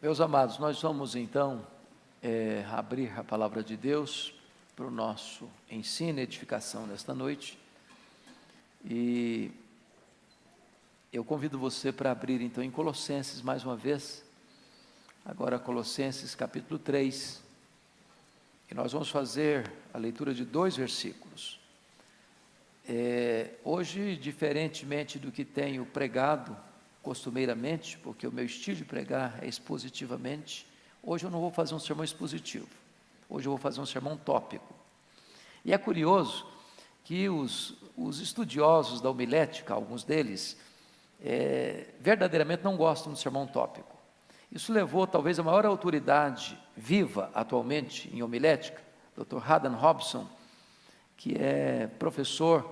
Meus amados, nós vamos então abrir a palavra de Deus para o nosso ensino e edificação nesta noite. E eu convido você para abrir então em Colossenses mais uma vez, agora Colossenses capítulo 3, e nós vamos fazer a leitura de 2 versículos. Hoje, diferentemente do que tenho pregado costumeiramente, porque o meu estilo de pregar é expositivamente, hoje eu não vou fazer um sermão expositivo, hoje eu vou fazer um sermão tópico. E é curioso que os estudiosos da homilética, alguns deles, verdadeiramente não gostam do sermão tópico. Isso levou talvez a maior autoridade viva atualmente em homilética, Dr. Haddon Robson, que é professor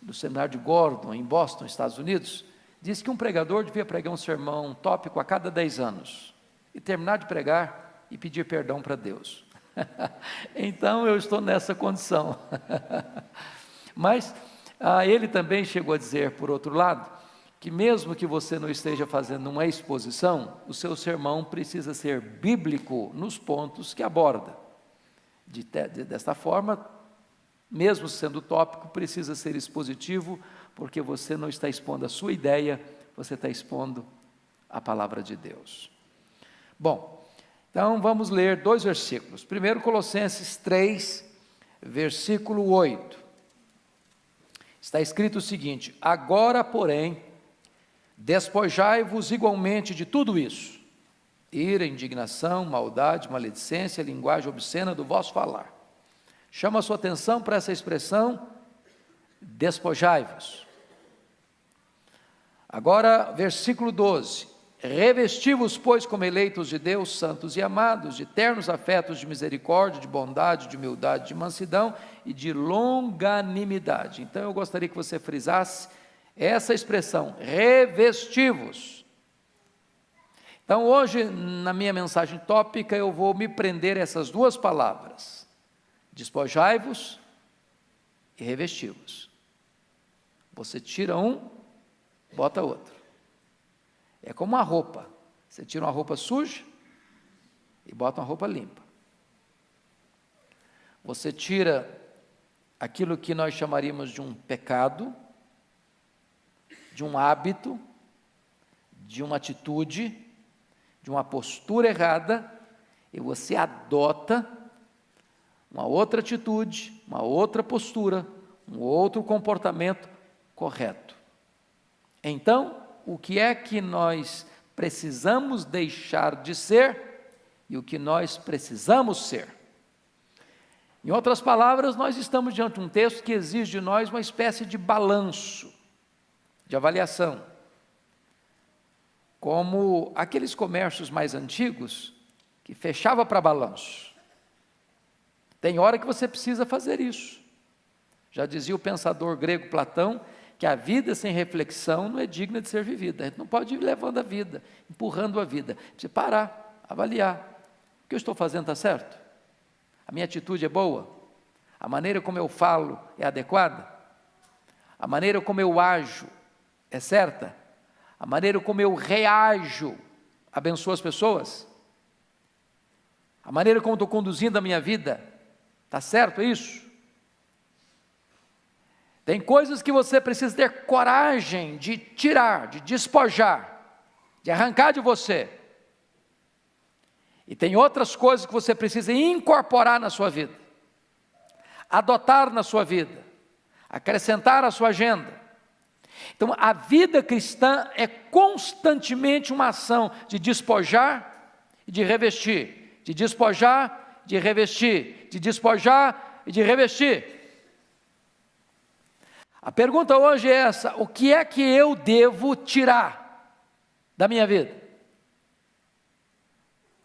do seminário de Gordon, em Boston, Estados Unidos, disse que um pregador devia pregar um sermão tópico a cada 10 anos, e terminar de pregar e pedir perdão para Deus. Então eu estou nessa condição. Mas ele também chegou a dizer, por outro lado, que mesmo que você não esteja fazendo uma exposição, o seu sermão precisa ser bíblico nos pontos que aborda. Desta forma, mesmo sendo tópico, precisa ser expositivo, porque você não está expondo a sua ideia, você está expondo a palavra de Deus. Bom, então vamos ler 2 versículos. Primeiro, Colossenses 3, versículo 8. Está escrito o seguinte: agora, porém, despojai-vos igualmente de tudo isso: ira, indignação, maldade, maledicência, linguagem obscena do vosso falar. Chama a sua atenção para essa expressão, despojai-vos. Agora, versículo 12: revesti-vos, pois, como eleitos de Deus, santos e amados, de ternos afetos de misericórdia, de bondade, de humildade, de mansidão e de longanimidade. Então eu gostaria que você frisasse essa expressão, revesti-vos. Então hoje, na minha mensagem tópica, eu vou me prender a essas 2 palavras: despojai-vos e revesti-vos. Você tira um, bota outro. É como uma roupa. Você tira uma roupa suja e bota uma roupa limpa. Você tira aquilo que nós chamaríamos de um pecado, de um hábito, de uma atitude, de uma postura errada, e você adota uma outra atitude, uma outra postura, um outro comportamento correto. Então, o que é que nós precisamos deixar de ser e o que nós precisamos ser? Em outras palavras, nós estamos diante de um texto que exige de nós uma espécie de balanço, de avaliação. Como aqueles comércios mais antigos que fechava para balanço. Tem hora que você precisa fazer isso. Já dizia o pensador grego Platão, que a vida sem reflexão não é digna de ser vivida. A gente não pode ir levando a vida, empurrando a vida. Precisa parar, avaliar. O que eu estou fazendo está certo? A minha atitude é boa? A maneira como eu falo é adequada? A maneira como eu ajo é certa? A maneira como eu reajo abençoa as pessoas? A maneira como estou conduzindo a minha vida, está certo isso? Tem coisas que você precisa ter coragem de tirar, de despojar, de arrancar de você. E tem outras coisas que você precisa incorporar na sua vida, adotar na sua vida, acrescentar à sua agenda. Então, a vida cristã é constantemente uma ação de despojar e de revestir, de despojar, de revestir, de despojar e de revestir. A pergunta hoje é essa: o que é que eu devo tirar da minha vida?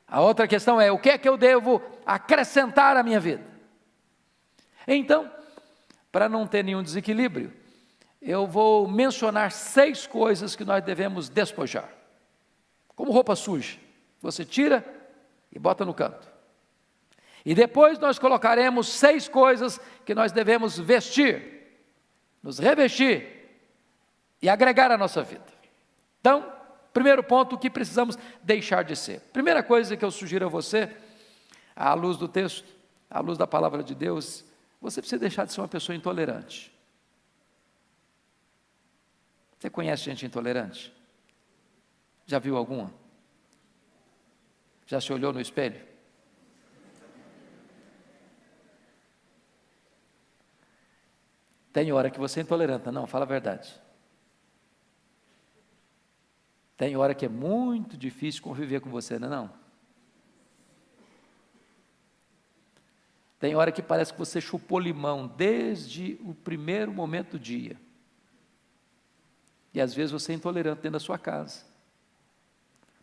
A outra questão é: o que é que eu devo acrescentar à minha vida? Então, para não ter nenhum desequilíbrio, eu vou mencionar 6 coisas que nós devemos despojar. Como roupa suja, você tira e bota no canto. E depois nós colocaremos 6 coisas que nós devemos vestir, nos revestir e agregar à nossa vida. Então, primeiro ponto, o que precisamos deixar de ser. Primeira coisa que eu sugiro a você, à luz do texto, à luz da palavra de Deus, você precisa deixar de ser uma pessoa intolerante. Você conhece gente intolerante? Já viu alguma? Já se olhou no espelho? Tem hora que você é intolerante, não, fala a verdade. Tem hora que é muito difícil conviver com você, não é não? Tem hora que parece que você chupou limão desde o primeiro momento do dia. E às vezes você é intolerante dentro da sua casa.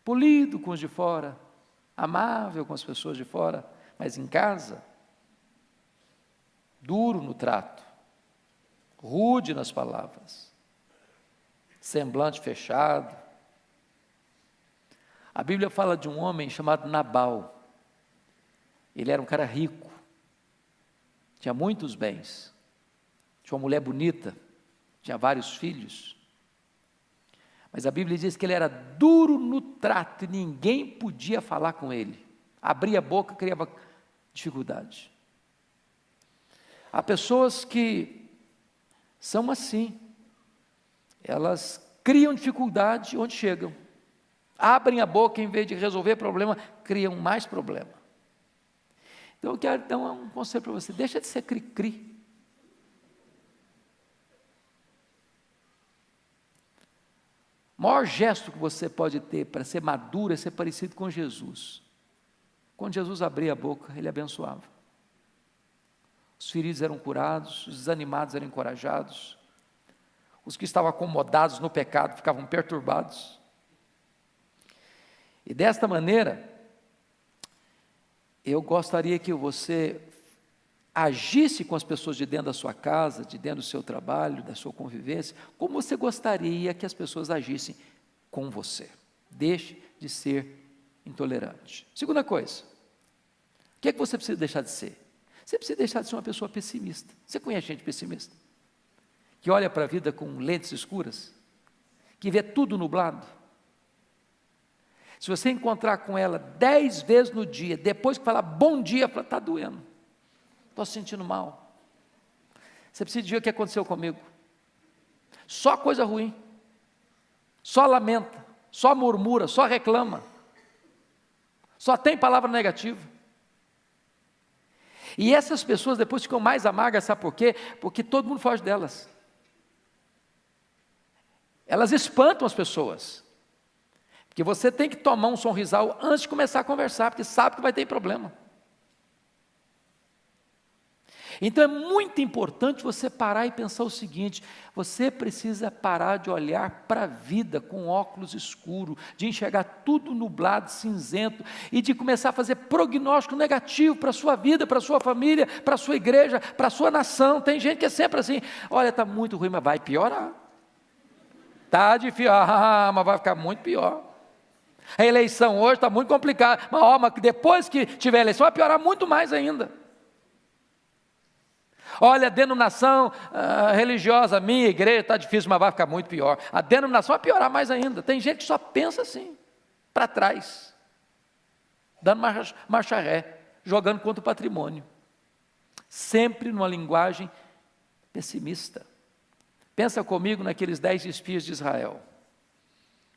Polido com os de fora, amável com as pessoas de fora, mas em casa, duro no trato, rude nas palavras, semblante fechado. A Bíblia fala de um homem chamado Nabal. Ele era um cara rico, tinha muitos bens, tinha uma mulher bonita, tinha vários filhos. Mas a Bíblia diz que ele era duro no trato e ninguém podia falar com ele. Abria a boca, criava dificuldade. Há pessoas que são assim. Elas criam dificuldade onde chegam. Abrem a boca, em vez de resolver problema, criam mais problema. Então eu quero dar um conselho para você. Deixa de ser cri-cri. O maior gesto que você pode ter para ser maduro é ser parecido com Jesus. Quando Jesus abria a boca, ele abençoava. Os feridos eram curados, os desanimados eram encorajados, os que estavam acomodados no pecado ficavam perturbados. E desta maneira, eu gostaria que você agisse com as pessoas de dentro da sua casa, de dentro do seu trabalho, da sua convivência, como você gostaria que as pessoas agissem com você. Deixe de ser intolerante. Segunda coisa, o que é que você precisa deixar de ser? Você precisa deixar de ser uma pessoa pessimista. Você conhece gente pessimista? Que olha para a vida com lentes escuras? Que vê tudo nublado? Se você encontrar com ela 10 vezes no dia, depois que falar bom dia, fala, está doendo. Estou se sentindo mal. Você precisa dizer o que aconteceu comigo. Só coisa ruim. Só lamenta. Só murmura. Só reclama. Só tem palavra negativa. E essas pessoas depois ficam mais amargas, sabe por quê? Porque todo mundo foge delas. Elas espantam as pessoas. Porque você tem que tomar um sorrisal antes de começar a conversar, porque sabe que vai ter problema. Então é muito importante você parar e pensar o seguinte: você precisa parar de olhar para a vida com óculos escuros, de enxergar tudo nublado, cinzento, e de começar a fazer prognóstico negativo para a sua vida, para a sua família, para a sua igreja, para a sua nação. Tem gente que é sempre assim: olha, está muito ruim, mas vai piorar. Está difícil, mas vai ficar muito pior. A eleição hoje está muito complicada, mas depois que tiver eleição vai piorar muito mais ainda. Olha, a denominação religiosa, minha igreja está difícil, mas vai ficar muito pior. A denominação vai piorar mais ainda. Tem gente que só pensa assim, para trás, dando marcha ré, jogando contra o patrimônio. Sempre numa linguagem pessimista. Pensa comigo naqueles 10 espias de Israel.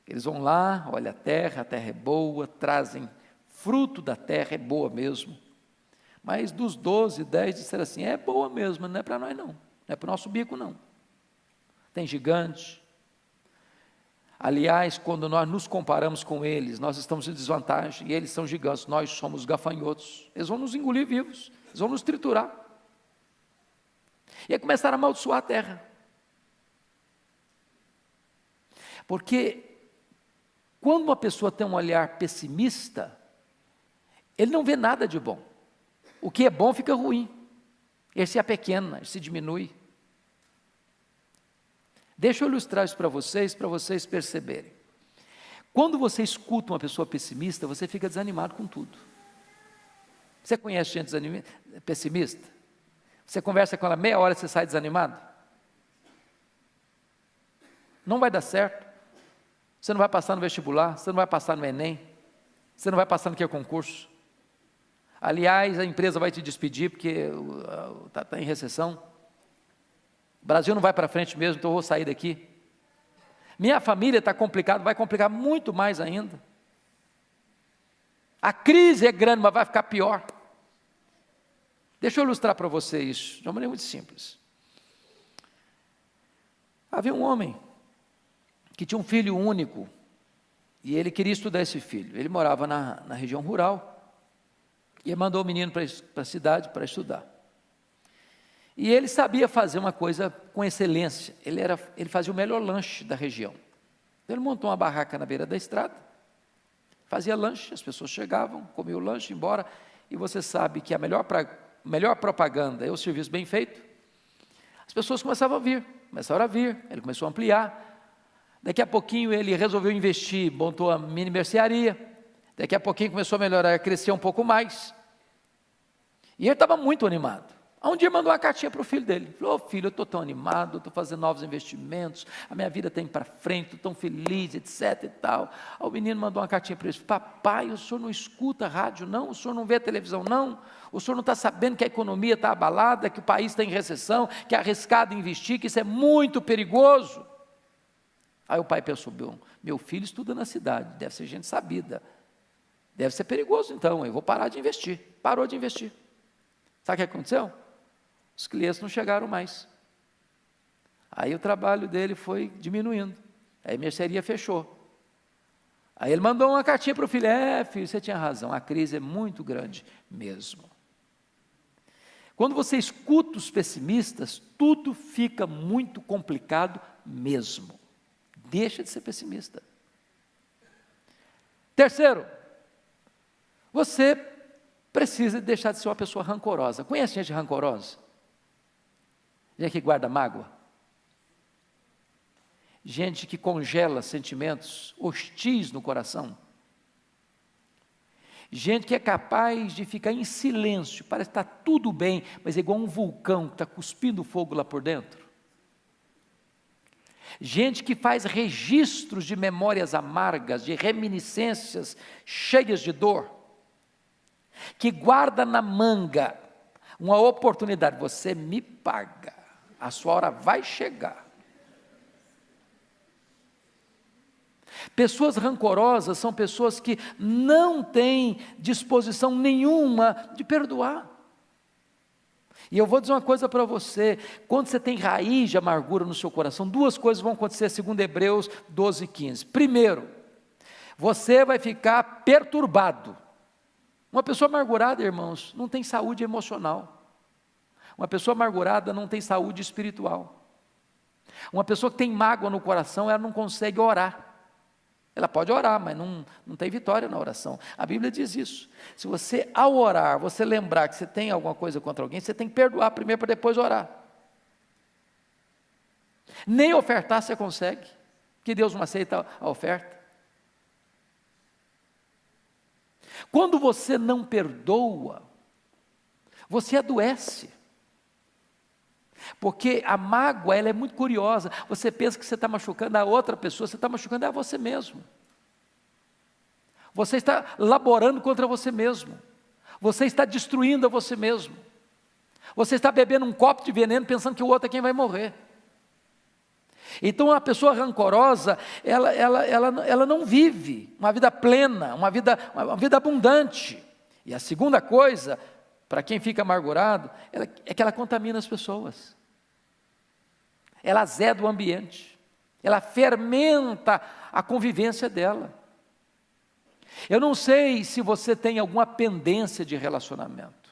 Eles vão lá, olha a terra é boa, trazem fruto da terra, é boa mesmo. Mas dos 12, 10 disseram assim: é boa mesmo, não é para nós não, não é para o nosso bico não. Tem gigante. Aliás, quando nós nos comparamos com eles, nós estamos em desvantagem, e eles são gigantes, nós somos gafanhotos. Eles vão nos engolir vivos, eles vão nos triturar. E aí começaram a amaldiçoar a terra. Porque quando uma pessoa tem um olhar pessimista, ele não vê nada de bom. O que é bom fica ruim. Ele se apequena, ele se diminui. Deixa eu ilustrar isso para vocês perceberem. Quando você escuta uma pessoa pessimista, você fica desanimado com tudo. Você conhece gente pessimista? Você conversa com ela meia hora e você sai desanimado? Não vai dar certo. Você não vai passar no vestibular, você não vai passar no Enem, você não vai passar no que é concurso. Aliás, a empresa vai te despedir porque está em recessão. O Brasil não vai para frente mesmo, então eu vou sair daqui. Minha família está complicada, vai complicar muito mais ainda. A crise é grande, mas vai ficar pior. Deixa eu ilustrar para você isso, de uma maneira muito simples. Havia um homem que tinha um filho único, e ele queria estudar esse filho. Ele morava na região rural, e ele mandou o menino para a cidade para estudar. E ele sabia fazer uma coisa com excelência, ele fazia o melhor lanche da região. Então, ele montou uma barraca na beira da estrada, fazia lanche, as pessoas chegavam, comiam o lanche, embora, e você sabe que a melhor propaganda é o serviço bem feito. As pessoas começaram a vir, ele começou a ampliar. Daqui a pouquinho ele resolveu investir, montou a mini mercearia. Daqui a pouquinho começou a melhorar, a crescer um pouco mais. E ele estava muito animado. Um dia mandou uma cartinha para o filho dele. Falou: filho, eu estou tão animado, estou fazendo novos investimentos, a minha vida está indo para frente, estou tão feliz, etc e tal. Aí o menino mandou uma cartinha para ele: papai, o senhor não escuta rádio não? O senhor não vê televisão não? O senhor não está sabendo que a economia está abalada, que o país está em recessão, que é arriscado investir, que isso é muito perigoso? Aí o pai pensou: meu filho estuda na cidade, deve ser gente sabida, deve ser perigoso então, eu vou parar de investir. Parou de investir. Sabe o que aconteceu? Os clientes não chegaram mais. Aí o trabalho dele foi diminuindo. Aí a mercearia fechou. Aí ele mandou uma cartinha para o filho: filho, você tinha razão, a crise é muito grande mesmo. Quando você escuta os pessimistas, tudo fica muito complicado mesmo. Deixa de ser pessimista. Terceiro, você precisa deixar de ser uma pessoa rancorosa. Conhece gente rancorosa? Gente que guarda mágoa? Gente que congela sentimentos hostis no coração? Gente que é capaz de ficar em silêncio, parece que está tudo bem, mas é igual um vulcão que está cuspindo fogo lá por dentro. Gente que faz registros de memórias amargas, de reminiscências cheias de dor, que guarda na manga uma oportunidade: você me paga, a sua hora vai chegar. Pessoas rancorosas são pessoas que não têm disposição nenhuma de perdoar. E eu vou dizer uma coisa para você: quando você tem raiz de amargura no seu coração, duas coisas vão acontecer segundo Hebreus 12:15. Primeiro, você vai ficar perturbado. Uma pessoa amargurada, irmãos, não tem saúde emocional. Uma pessoa amargurada não tem saúde espiritual. Uma pessoa que tem mágoa no coração, ela não consegue orar. Ela pode orar, mas não tem vitória na oração. A Bíblia diz isso. Se você, ao orar, você lembrar que você tem alguma coisa contra alguém, você tem que perdoar primeiro para depois orar. Nem ofertar você consegue, porque Deus não aceita a oferta. Quando você não perdoa, você adoece. Porque a mágoa, ela é muito curiosa. Você pensa que você está machucando a outra pessoa, você está machucando a você mesmo. Você está laborando contra você mesmo. Você está destruindo a você mesmo. Você está bebendo um copo de veneno pensando que o outro é quem vai morrer. Então, uma pessoa rancorosa, ela não vive uma vida plena, uma vida abundante. E a segunda coisa, para quem fica amargurado, é que ela contamina as pessoas. Ela azeda o ambiente. Ela fermenta a convivência dela. Eu não sei se você tem alguma pendência de relacionamento.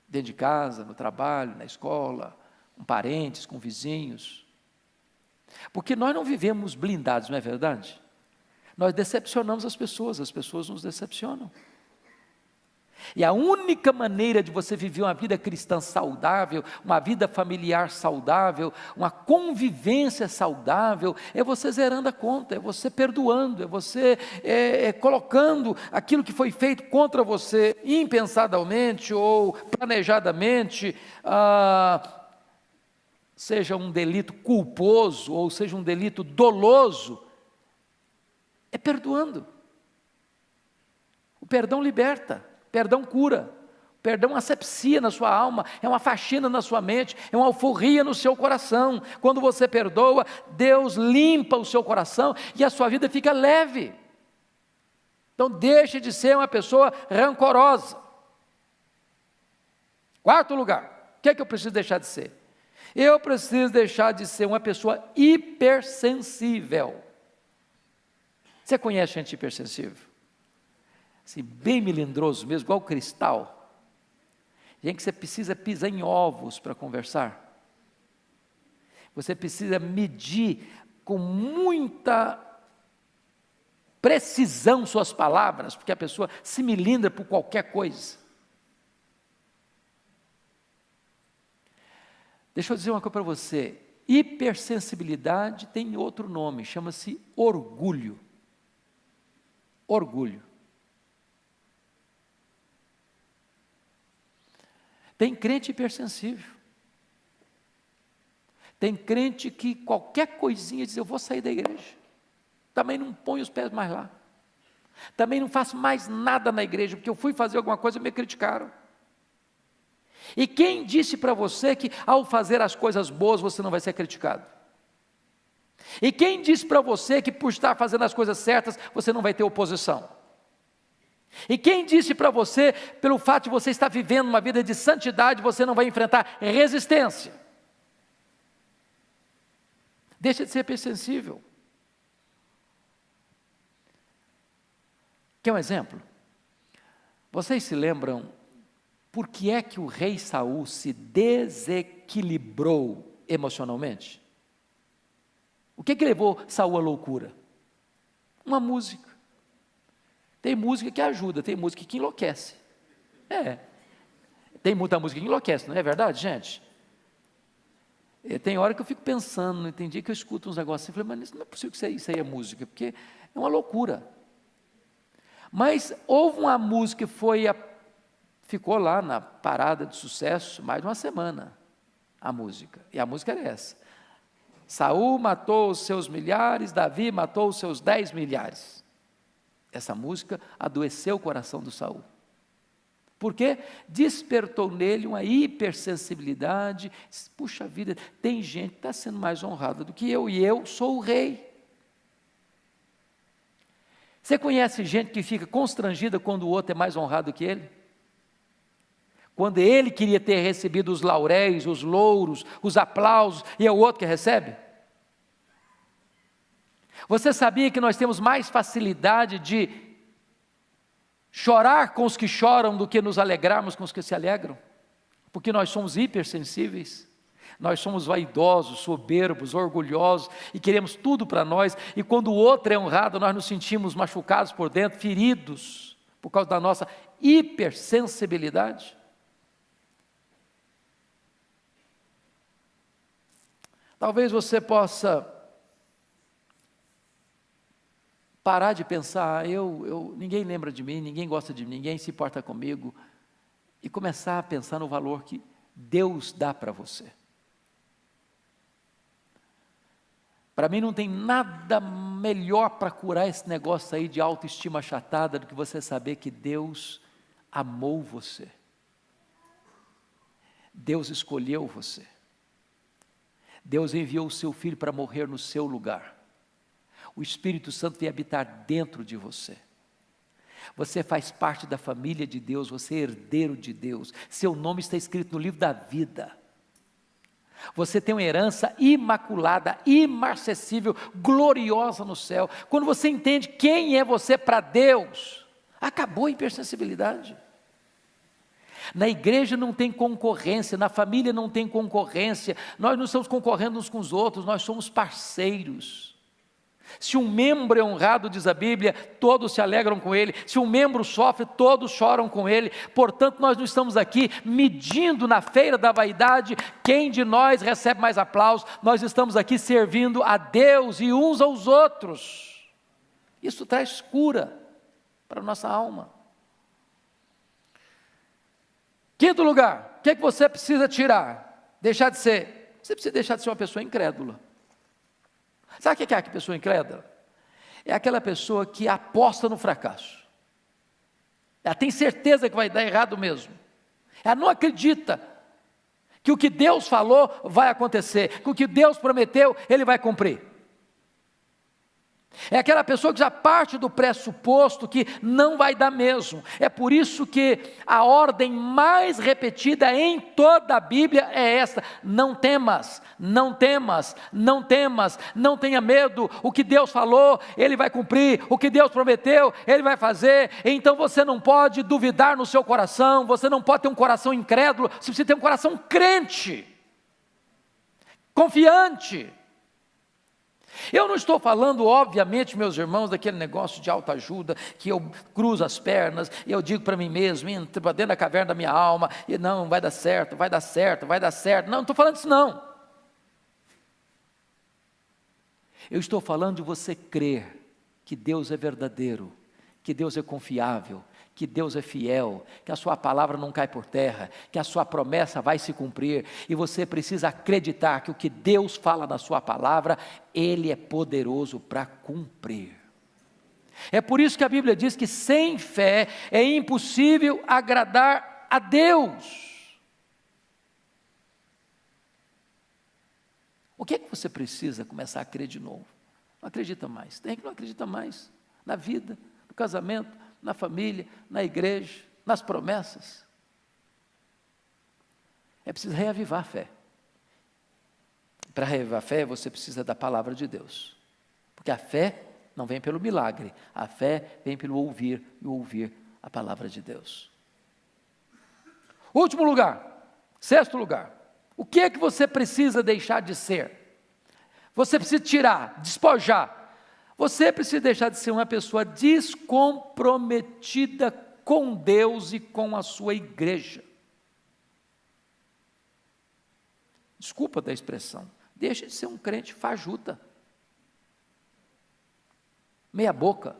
Dentro de casa, no trabalho, na escola, com parentes, com vizinhos. Porque nós não vivemos blindados, não é verdade? Nós decepcionamos as pessoas nos decepcionam. E a única maneira de você viver uma vida cristã saudável, uma vida familiar saudável, uma convivência saudável, é você zerando a conta, é você perdoando, é você colocando aquilo que foi feito contra você, impensadamente ou planejadamente, seja um delito culposo ou seja um delito doloso, É perdoando. O perdão liberta, o perdão cura, o perdão asepsia na sua alma, é uma faxina na sua mente, é uma alforria no seu coração. Quando você perdoa, Deus limpa o seu coração e a sua vida fica leve. Então deixe de ser uma pessoa rancorosa. Quarto lugar, o que é que eu preciso deixar de ser? Eu preciso deixar de ser uma pessoa hipersensível. Você conhece gente hipersensível? Assim, bem melindroso mesmo, igual cristal. Gente que você precisa pisar em ovos para conversar. Você precisa medir com muita precisão suas palavras, porque a pessoa se melindra por qualquer coisa. Deixa eu dizer uma coisa para você, hipersensibilidade tem outro nome, chama-se orgulho. Orgulho. Tem crente hipersensível. Tem crente que qualquer coisinha diz, eu vou sair da igreja. Também não ponho os pés mais lá. Também não faço mais nada na igreja, porque eu fui fazer alguma coisa e me criticaram. E quem disse para você que ao fazer as coisas boas você não vai ser criticado? E quem disse para você que por estar fazendo as coisas certas você não vai ter oposição? E quem disse para você, pelo fato de você estar vivendo uma vida de santidade, você não vai enfrentar resistência? Deixa de ser hipersensível. Quer um exemplo? Vocês se lembram por que é que o rei Saul se desequilibrou emocionalmente? O que levou Saul à loucura? Uma música. Tem música que ajuda, tem música que enlouquece. Tem muita música que enlouquece, não é verdade, gente? Tem hora que eu fico pensando, tem dia que eu escuto uns negócios assim, eu falei, mas não é possível que isso aí é música, porque é uma loucura. Mas houve uma música que ficou lá na parada de sucesso mais de uma semana, a música, e a música era essa. Saul matou os seus milhares, Davi matou os seus 10 milhares. Essa música adoeceu o coração do Saul. Por quê? Despertou nele uma hipersensibilidade. Puxa vida, tem gente que está sendo mais honrada do que eu, e eu sou o rei. Você conhece gente que fica constrangida quando o outro é mais honrado que ele? Quando ele queria ter recebido os lauréis, os louros, os aplausos, e é o outro que recebe? Você sabia que nós temos mais facilidade de chorar com os que choram do que nos alegrarmos com os que se alegram? Porque nós somos hipersensíveis, nós somos vaidosos, soberbos, orgulhosos e queremos tudo para nós, e quando o outro é honrado, nós nos sentimos machucados por dentro, feridos, por causa da nossa hipersensibilidade. Talvez você possa parar de pensar, ninguém lembra de mim, ninguém gosta de mim, ninguém se importa comigo, e começar a pensar no valor que Deus dá para você. Para mim não tem nada melhor para curar esse negócio aí de autoestima achatada do que você saber que Deus amou você. Deus escolheu você. Deus enviou o seu Filho para morrer no seu lugar. O Espírito Santo vem habitar dentro de você. Você faz parte da família de Deus, você é herdeiro de Deus. Seu nome está escrito no livro da vida. Você tem uma herança imaculada, imarcessível, gloriosa no céu. Quando você entende quem é você para Deus, acabou a hipersensibilidade. Na igreja não tem concorrência, na família não tem concorrência, nós não estamos concorrendo uns com os outros, nós somos parceiros. Se um membro é honrado, diz a Bíblia, todos se alegram com ele. Se um membro sofre, todos choram com ele. Portanto, nós não estamos aqui medindo na feira da vaidade quem de nós recebe mais aplausos. Nós estamos aqui servindo a Deus e uns aos outros. Isso traz cura para a nossa alma. Quinto lugar, o que você precisa tirar? Deixar de ser. Você precisa deixar de ser uma pessoa incrédula. Sabe o que é a pessoa incrédula? é aquela pessoa que aposta no fracasso. Ela tem certeza que vai dar errado mesmo. Ela não acredita que o que Deus falou vai acontecer, que o que Deus prometeu, Ele vai cumprir. É aquela pessoa que já parte do pressuposto que não vai dar mesmo. É por isso que a ordem mais repetida em toda a Bíblia é esta: não temas, não temas, não temas, não tenha medo. O que Deus falou, Ele vai cumprir. O que Deus prometeu, Ele vai fazer. Então você não pode duvidar no seu coração, você não pode ter um coração incrédulo, você precisa ter um coração crente, confiante. Eu não estou falando, obviamente, meus irmãos, daquele negócio de autoajuda, que eu cruzo as pernas, e eu digo para mim mesmo, entra para dentro da caverna da minha alma, e não, vai dar certo, vai dar certo, vai dar certo. Não estou falando disso não. Eu estou falando de você crer que Deus é verdadeiro, que Deus é confiável, que Deus é fiel, que a sua palavra não cai por terra, que a sua promessa vai se cumprir, e você precisa acreditar que o que Deus fala na sua palavra, Ele é poderoso para cumprir. É por isso que a Bíblia diz que sem fé é impossível agradar a Deus. O que é que você precisa começar a crer de novo? Não acredita mais, tem que não acredita mais, na vida, no casamento, na família, na igreja, nas promessas. É preciso reavivar a fé. Para reavivar a fé, você precisa da palavra de Deus. Porque a fé não vem pelo milagre, a fé vem pelo ouvir e ouvir a palavra de Deus. Último lugar, sexto lugar. O que é que você precisa deixar de ser? Você precisa tirar, despojar. Você precisa deixar de ser uma pessoa descomprometida com Deus e com a sua igreja. Desculpa da expressão, deixa de ser um crente fajuta, meia boca.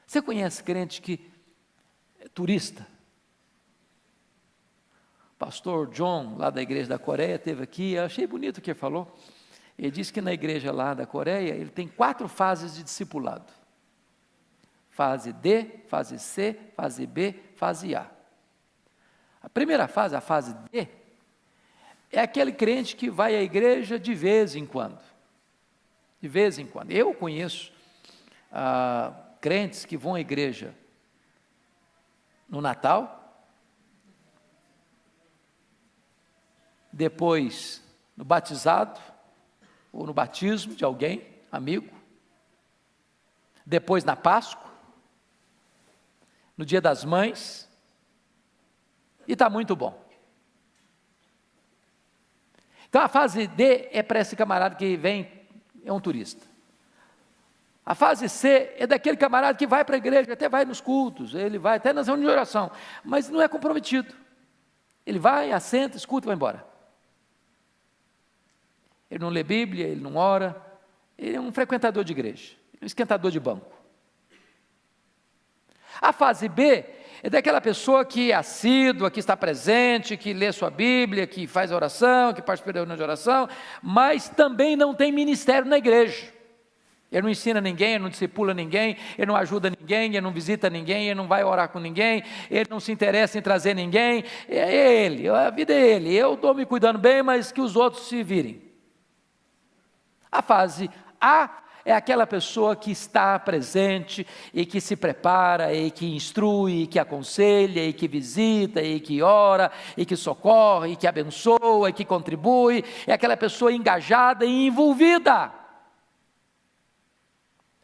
Você conhece crente que é turista? O pastor John, lá da igreja da Coreia, esteve aqui, eu achei bonito o que ele falou. Ele disse que na igreja lá da Coreia, ele tem 4 fases de discipulado. Fase D, fase C, fase B, fase A. A primeira fase, a fase D, é aquele crente que vai à igreja de vez em quando. De vez em quando. Eu conheço crentes que vão à igreja no Natal, depois no batizado, ou no batismo de alguém, amigo, depois na Páscoa, no Dia das Mães, e está muito bom. Então a fase D é para esse camarada que vem, é um turista. A fase C é daquele camarada que vai para a igreja, até vai nos cultos, ele vai até nas reuniões de oração, mas não é comprometido. Ele vai, assenta, escuta e vai embora. Ele não lê Bíblia, ele não ora, ele é um frequentador de igreja, um esquentador de banco. A fase B é daquela pessoa que é assídua, que está presente, que lê sua Bíblia, que faz oração, que participa da reunião de oração, mas também não tem ministério na igreja. Ele não ensina ninguém, ele não discipula ninguém, ele não ajuda ninguém, ele não visita ninguém, ele não vai orar com ninguém, ele não se interessa em trazer ninguém. É ele, a vida é ele, eu estou me cuidando bem, mas que os outros se virem. A fase A é aquela pessoa que está presente e que se prepara, e que instrui, e que aconselha, e que visita, e que ora, e que socorre, e que abençoa, e que contribui. É aquela pessoa engajada e envolvida.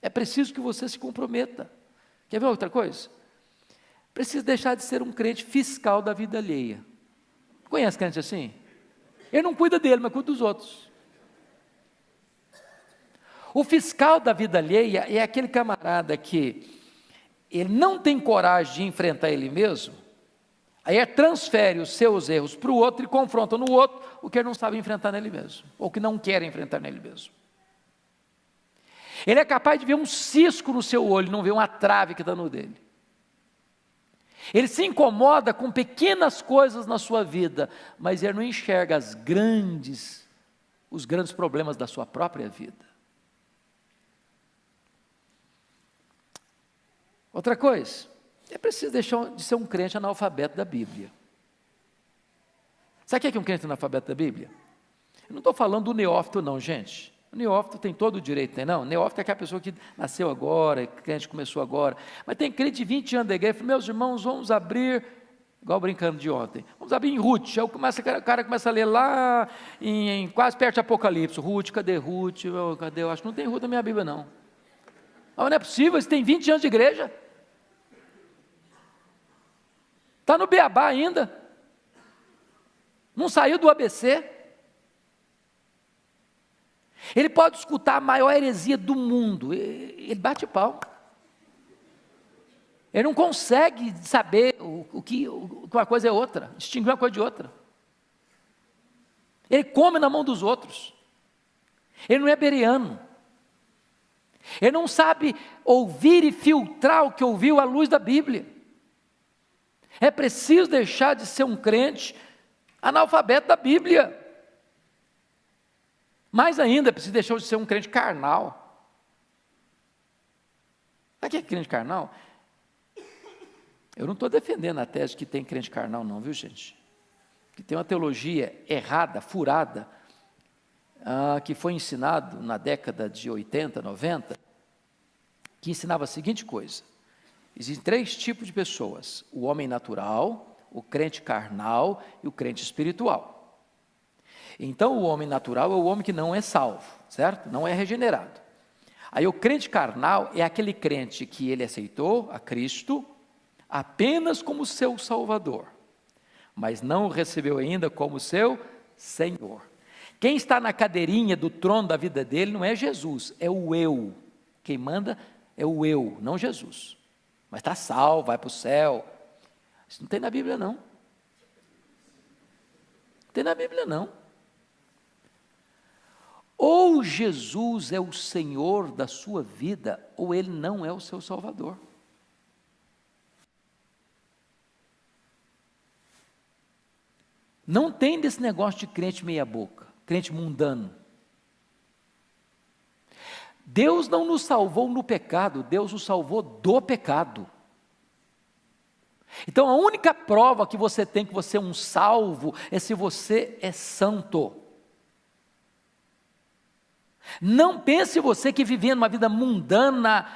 É preciso que você se comprometa. Quer ver outra coisa? Precisa deixar de ser um crente fiscal da vida alheia. Conhece crente assim? Ele não cuida dele, mas cuida dos outros. O fiscal da vida alheia é aquele camarada que ele não tem coragem de enfrentar ele mesmo, aí transfere os seus erros para o outro e confronta no outro o que ele não sabe enfrentar nele mesmo, ou que não quer enfrentar nele mesmo. Ele é capaz de ver um cisco no seu olho, não ver uma trave que está no dele. Ele se incomoda com pequenas coisas na sua vida, mas ele não enxerga os grandes problemas da sua própria vida. Outra coisa, é preciso deixar de ser um crente analfabeto da Bíblia. Sabe o que é um crente analfabeto da Bíblia? Eu não estou falando do neófito não, gente. O neófito tem todo o direito, tem não? O neófito é aquela pessoa que nasceu agora, crente começou agora. Mas tem crente de 20 anos da igreja, fala, meus irmãos, vamos abrir, igual brincando de ontem, vamos abrir em Ruth. Aí o cara começa a ler lá, quase perto de Apocalipse. Ruth, cadê Ruth? Cadê? Eu acho que não tem Ruth na minha Bíblia, não. Mas não é possível, você tem 20 anos de igreja. Está no beabá ainda. Não saiu do ABC. Ele pode escutar a maior heresia do mundo, ele bate pau. Ele não consegue saber que uma coisa é outra, distinguir uma coisa de outra. Ele come na mão dos outros. Ele não é bereano. Ele não sabe ouvir e filtrar o que ouviu à luz da Bíblia. É preciso deixar de ser um crente analfabeto da Bíblia. Mais ainda, é preciso deixar de ser um crente carnal. Sabe o que é crente carnal? Eu não estou defendendo a tese que tem crente carnal não, viu gente? Que tem uma teologia errada, furada, que foi ensinado na década de 80, 90, que ensinava a seguinte coisa: existem 3 tipos de pessoas: o homem natural, o crente carnal e o crente espiritual. Então o homem natural é o homem que não é salvo, certo? Não é regenerado. Aí o crente carnal é aquele crente que ele aceitou a Cristo apenas como seu Salvador, mas não o recebeu ainda como seu Senhor. Quem está na cadeirinha do trono da vida dele não é Jesus, é o eu. Quem manda é o eu, não Jesus. Mas está salvo, vai para o céu. Isso não tem na Bíblia não. Não tem na Bíblia não. Ou Jesus é o Senhor da sua vida, ou Ele não é o seu Salvador. Não tem desse negócio de crente meia boca, crente mundano. Deus não nos salvou no pecado, Deus nos salvou do pecado. Então a única prova que você tem que você é um salvo é se você é santo. Não pense você que vivendo uma vida mundana,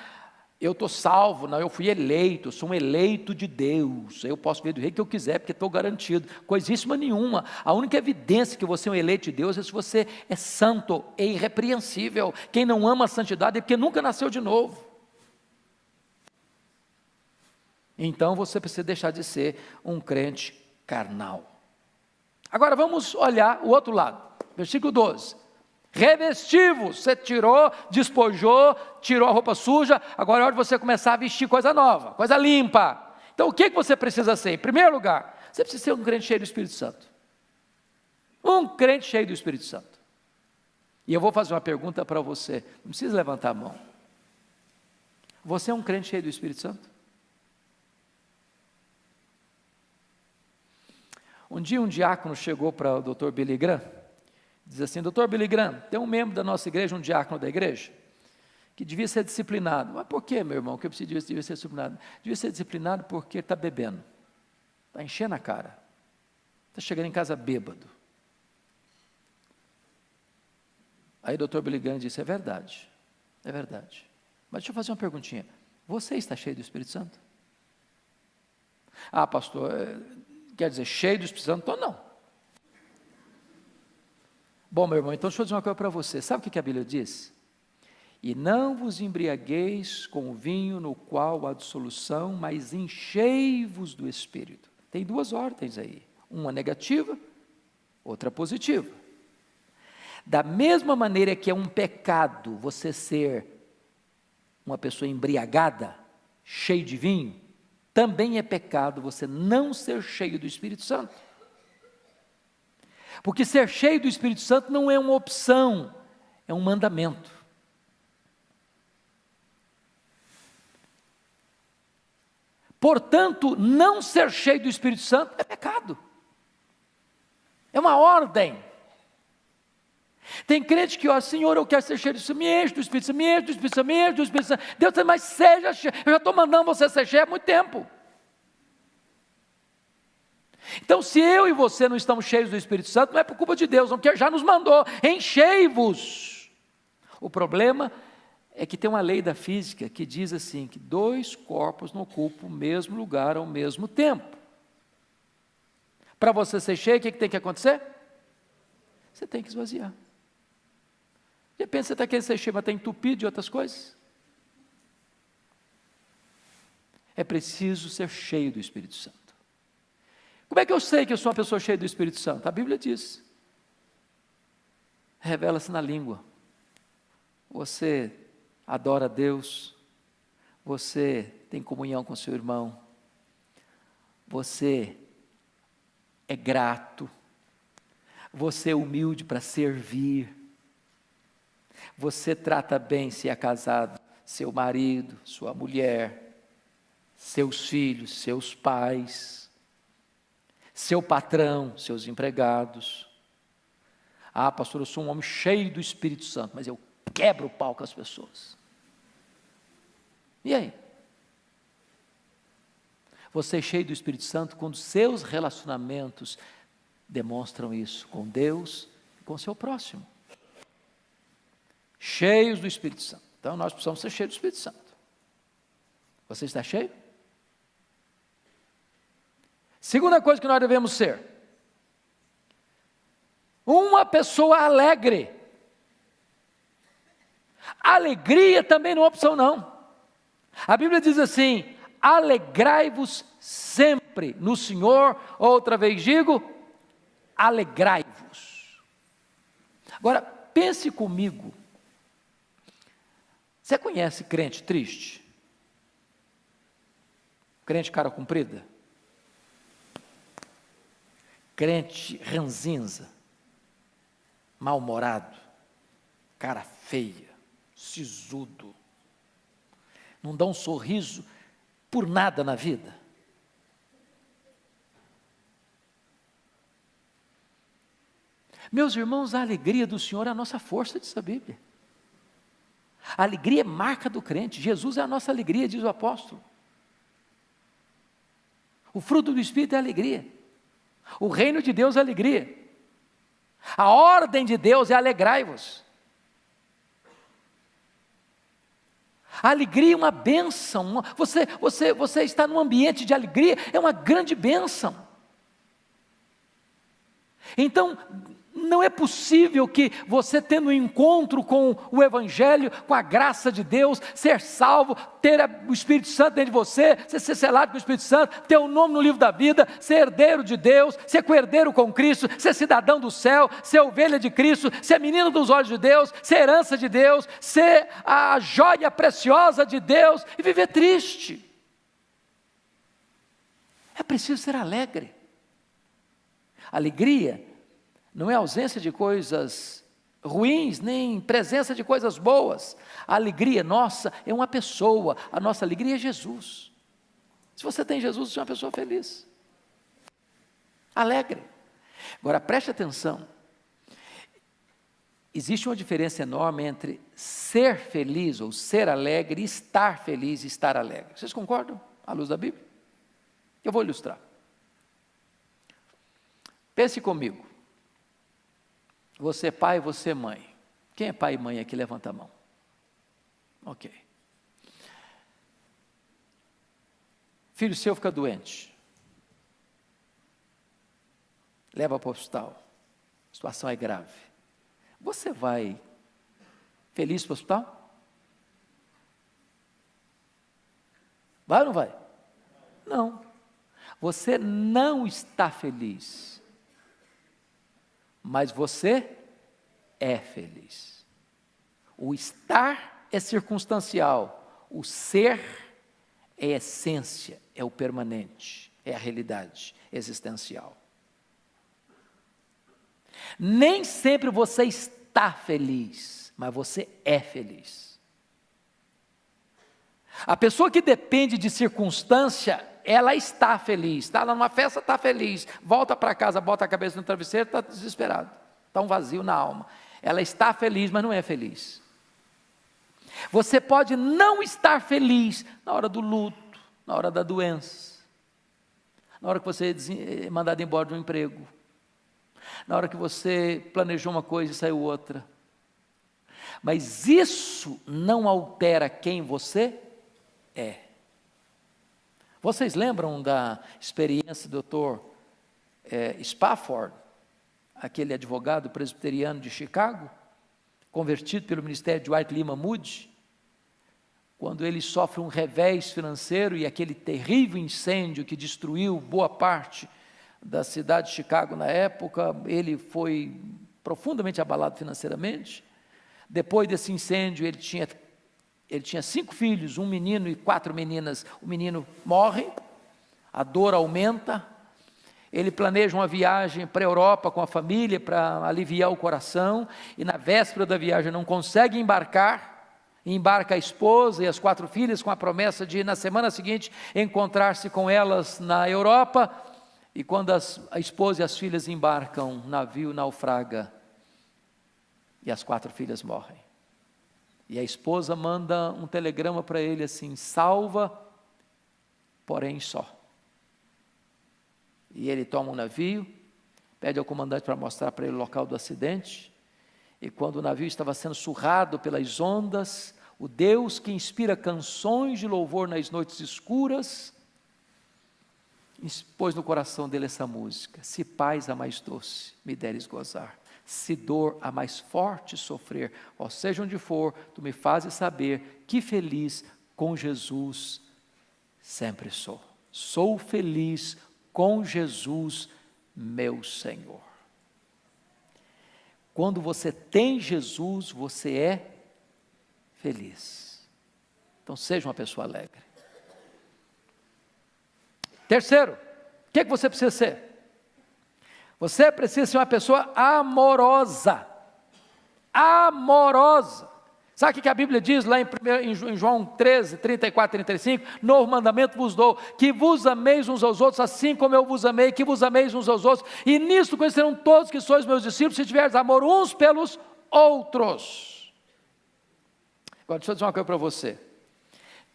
eu estou salvo, não, eu fui eleito, eu sou um eleito de Deus, eu posso ver do rei que eu quiser, porque estou garantido, coisíssima nenhuma. A única evidência que você é um eleito de Deus é se você é santo, é irrepreensível. Quem não ama a santidade é porque nunca nasceu de novo. Então você precisa deixar de ser um crente carnal. Agora vamos olhar o outro lado, versículo 12. Revestivos, você tirou, despojou, tirou a roupa suja, agora é hora de você começar a vestir coisa nova, coisa limpa. Então o que você precisa ser? Em primeiro lugar, você precisa ser um crente cheio do Espírito Santo. Um crente cheio do Espírito Santo. E eu vou fazer uma pergunta para você, não precisa levantar a mão. Você é um crente cheio do Espírito Santo? Um dia um diácono chegou para o Dr. Billy Graham, diz assim: Dr. Billy Graham, tem um membro da nossa igreja, um diácono da igreja, que devia ser disciplinado. Mas por que, meu irmão, que eu devia ser disciplinado? Devia ser disciplinado porque está bebendo, está enchendo a cara, está chegando em casa bêbado. Aí o Dr. Billy Graham disse: é verdade, mas deixa eu fazer uma perguntinha, você está cheio do Espírito Santo? Ah, pastor, quer dizer, cheio do Espírito Santo? Então não. Bom, meu irmão, então deixa eu dizer uma coisa para você. Sabe o que a Bíblia diz? E não vos embriagueis com o vinho no qual há dissolução, mas enchei-vos do Espírito. Tem 2 ordens aí, uma negativa, outra positiva. Da mesma maneira que é um pecado você ser uma pessoa embriagada, cheio de vinho, também é pecado você não ser cheio do Espírito Santo. Porque ser cheio do Espírito Santo não é uma opção, é um mandamento. Portanto, não ser cheio do Espírito Santo é pecado. É uma ordem. Tem crente que ora, Senhor, eu quero ser cheio do Espírito, me enche do Espírito Santo, me enche do Espírito Santo, me enche do Espírito Santo. Deus diz, mas seja cheio, eu já estou mandando você ser cheio há muito tempo. Então, se eu e você não estamos cheios do Espírito Santo, não é por culpa de Deus, não, porque já nos mandou, enchei-vos. O problema é que tem uma lei da física que diz assim, que 2 corpos não ocupam o mesmo lugar ao mesmo tempo. Para você ser cheio, o que tem que acontecer? Você tem que esvaziar. De repente você está querendo ser cheio, mas está entupido de outras coisas. É preciso ser cheio do Espírito Santo. Como é que eu sei que eu sou uma pessoa cheia do Espírito Santo? A Bíblia diz. Revela-se na língua. Você adora a Deus. Você tem comunhão com seu irmão. Você é grato. Você é humilde para servir. Você trata bem, se é casado, seu marido, sua mulher, seus filhos, seus pais, seu patrão, seus empregados. Ah, pastor, eu sou um homem cheio do Espírito Santo, mas eu quebro o pau com as pessoas. E aí? Você é cheio do Espírito Santo quando seus relacionamentos demonstram isso com Deus e com seu próximo. Cheios do Espírito Santo. Então nós precisamos ser cheios do Espírito Santo. Você está cheio? Segunda coisa que nós devemos ser: uma pessoa alegre. Alegria também não é opção não. A Bíblia diz assim: alegrai-vos sempre no Senhor. Outra vez digo, alegrai-vos. Agora, pense comigo. Você conhece crente triste? Crente cara comprida? Crente ranzinza? Mal-humorado? Cara feia? Sisudo? Não dá um sorriso por nada na vida? Meus irmãos, a alegria do Senhor é a nossa força, diz a Bíblia. A alegria é marca do crente. Jesus é a nossa alegria, diz o apóstolo. O fruto do Espírito é a alegria. O reino de Deus é a alegria. A ordem de Deus é alegrai-vos. A alegria é uma bênção. Você está num ambiente de alegria, é uma grande bênção. Então, não é possível que você, tendo um encontro com o Evangelho, com a graça de Deus, ser salvo, ter o Espírito Santo dentro de você, ser selado com o Espírito Santo, ter o nome no livro da vida, ser herdeiro de Deus, ser coerdeiro com Cristo, ser cidadão do céu, ser ovelha de Cristo, ser menino dos olhos de Deus, ser herança de Deus, ser a joia preciosa de Deus e viver triste. É preciso ser alegre. Alegria não é ausência de coisas ruins, nem presença de coisas boas. A alegria nossa é uma pessoa, a nossa alegria é Jesus. Se você tem Jesus, você é uma pessoa feliz, alegre. Agora preste atenção, existe uma diferença enorme entre ser feliz ou ser alegre e estar feliz e estar alegre. Vocês concordam à luz da Bíblia? Eu vou ilustrar. Pense comigo. Você é pai, você é mãe. Quem é pai e mãe aqui? Levanta a mão. Ok. Filho seu fica doente. Leva para o hospital. A situação é grave. Você vai feliz para o hospital? Vai ou não vai? Não. Você não está feliz. Mas você é feliz. O estar é circunstancial, o ser é essência, é o permanente, é a realidade existencial. Nem sempre você está feliz, mas você é feliz. A pessoa que depende de circunstância, ela está feliz, está lá numa festa, está feliz, volta para casa, bota a cabeça no travesseiro, está desesperado, está um vazio na alma. Ela está feliz, mas não é feliz. Você pode não estar feliz na hora do luto, na hora da doença, na hora que você é mandado embora de um emprego, na hora que você planejou uma coisa e saiu outra. Mas isso não altera quem você é. Vocês lembram da experiência do Dr. Spafford, aquele advogado presbiteriano de Chicago, convertido pelo ministério de Dwight Lyman Moody, quando ele sofre um revés financeiro e aquele terrível incêndio que destruiu boa parte da cidade de Chicago na época, ele foi profundamente abalado financeiramente. Depois desse incêndio, ele tinha 5 filhos, um menino e 4 meninas. O menino morre, a dor aumenta, ele planeja uma viagem para a Europa com a família para aliviar o coração, e na véspera da viagem não consegue embarcar, embarca a esposa e as 4 filhas com a promessa de, na semana seguinte, encontrar-se com elas na Europa, e quando a esposa e as filhas embarcam, o navio naufraga, e as 4 filhas morrem. E a esposa manda um telegrama para ele assim: salva, porém só. E ele toma um navio, pede ao comandante para mostrar para ele o local do acidente, e quando o navio estava sendo surrado pelas ondas, o Deus que inspira canções de louvor nas noites escuras, pôs no coração dele essa música: se paz a mais doce me deres gozar, se dor a mais forte sofrer, ó seja onde for, tu me fazes saber que feliz com Jesus sempre sou. Sou feliz com Jesus, meu Senhor. Quando você tem Jesus, você é feliz. Então seja uma pessoa alegre. Terceiro, o que você precisa ser? Você precisa ser uma pessoa amorosa. Amorosa. Sabe o que a Bíblia diz lá em João 13, 34 e 35? Novo mandamento vos dou, que vos ameis uns aos outros, assim como eu vos amei, que vos ameis uns aos outros. E nisto conhecerão todos que sois meus discípulos, se tiveres amor uns pelos outros. Agora deixa eu dizer uma coisa para você.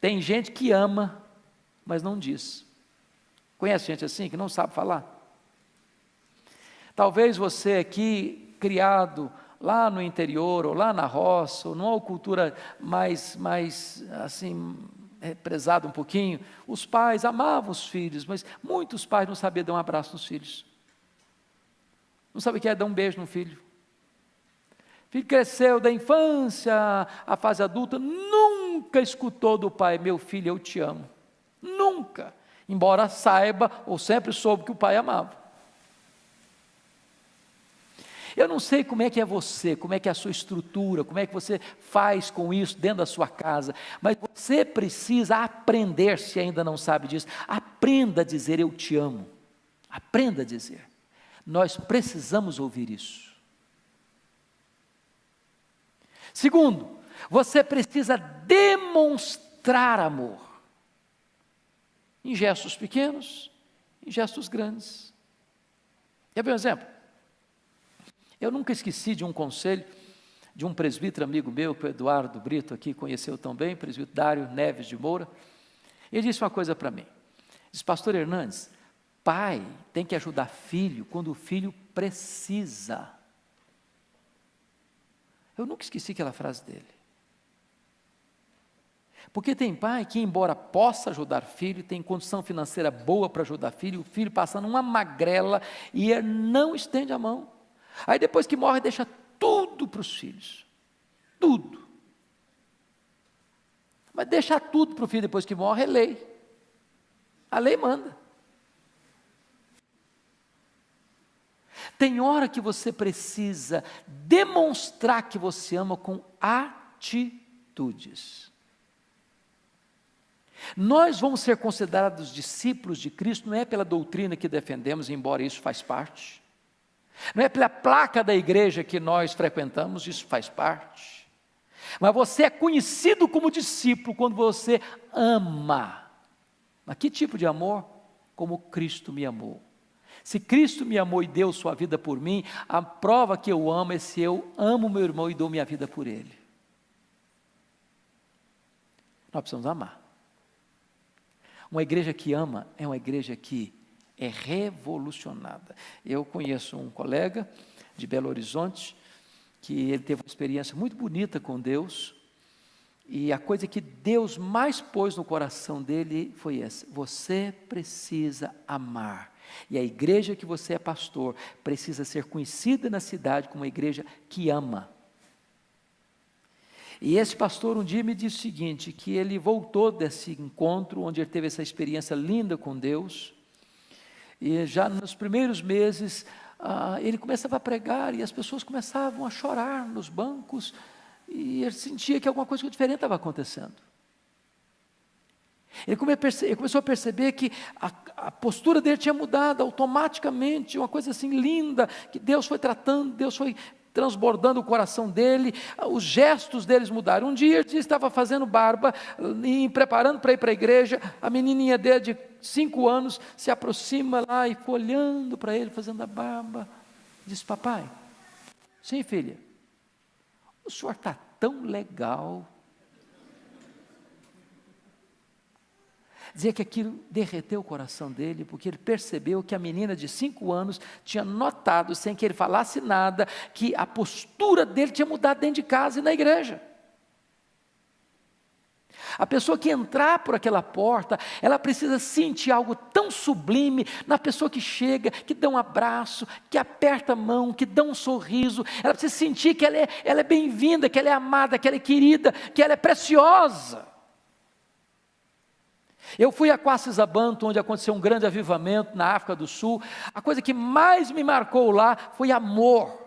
Tem gente que ama, mas não diz. Conhece gente assim, que não sabe falar? Talvez você aqui, criado lá no interior, ou lá na roça, ou numa cultura mais assim, prezada um pouquinho, os pais amavam os filhos, mas muitos pais não sabiam dar um abraço nos filhos. Não sabiam o que é dar um beijo no filho. O filho cresceu da infância à fase adulta, nunca escutou do pai: meu filho, eu te amo. Nunca. Embora saiba, ou sempre soube que o pai amava. Eu não sei como é que é você, como é que é a sua estrutura, como é que você faz com isso dentro da sua casa, mas você precisa aprender, se ainda não sabe disso, aprenda a dizer eu te amo, aprenda a dizer. Nós precisamos ouvir isso. Segundo, você precisa demonstrar amor, em gestos pequenos, em gestos grandes. Quer ver um exemplo? Eu nunca esqueci de um conselho de um presbítero amigo meu, que o Eduardo Brito aqui conheceu tão bem, presbítero Dário Neves de Moura. Ele disse uma coisa para mim. Diz: pastor Hernandes, pai tem que ajudar filho quando o filho precisa. Eu nunca esqueci aquela frase dele. Porque tem pai que, embora possa ajudar filho, tem condição financeira boa para ajudar filho, o filho passando uma magrela e ele não estende a mão. Aí depois que morre, deixa tudo para os filhos. Tudo. Mas deixar tudo para o filho depois que morre é lei. A lei manda. Tem hora que você precisa demonstrar que você ama com atitudes. Nós vamos ser considerados discípulos de Cristo, não é pela doutrina que defendemos, embora isso faz parte. Não é pela placa da igreja que nós frequentamos, isso faz parte. Mas você é conhecido como discípulo quando você ama. Mas que tipo de amor? Como Cristo me amou. Se Cristo me amou e deu sua vida por mim, a prova que eu amo é se eu amo meu irmão e dou minha vida por ele. Nós precisamos amar. Uma igreja que ama é uma igreja que é revolucionada. Eu conheço um colega de Belo Horizonte, que ele teve uma experiência muito bonita com Deus, e a coisa que Deus mais pôs no coração dele foi essa: você precisa amar. E a igreja que você é pastor precisa ser conhecida na cidade como uma igreja que ama. E esse pastor um dia me disse o seguinte, que ele voltou desse encontro, onde ele teve essa experiência linda com Deus, e já nos primeiros meses, ele começava a pregar, e as pessoas começavam a chorar nos bancos, e ele sentia que alguma coisa diferente estava acontecendo. Ele começou a perceber que a postura dele tinha mudado automaticamente, uma coisa assim linda, que Deus foi tratando, Deus foi transbordando o coração dele, os gestos deles mudaram. Um dia ele estava fazendo barba, e preparando para ir para a igreja, a menininha dele de 5 anos se aproxima lá e ficou olhando para ele, fazendo a barba, disse: papai, sim filha, o senhor está tão legal. Dizia que aquilo derreteu o coração dele, porque ele percebeu que a menina de 5 anos tinha notado, sem que ele falasse nada, que a postura dele tinha mudado dentro de casa e na igreja. A pessoa que entrar por aquela porta, ela precisa sentir algo tão sublime na pessoa que chega, que dá um abraço, que aperta a mão, que dá um sorriso. Ela precisa sentir que ela é bem-vinda, que ela é amada, que ela é querida, que ela é preciosa. Eu fui a Quacisabanto, onde aconteceu um grande avivamento na África do Sul. A coisa que mais me marcou lá foi amor.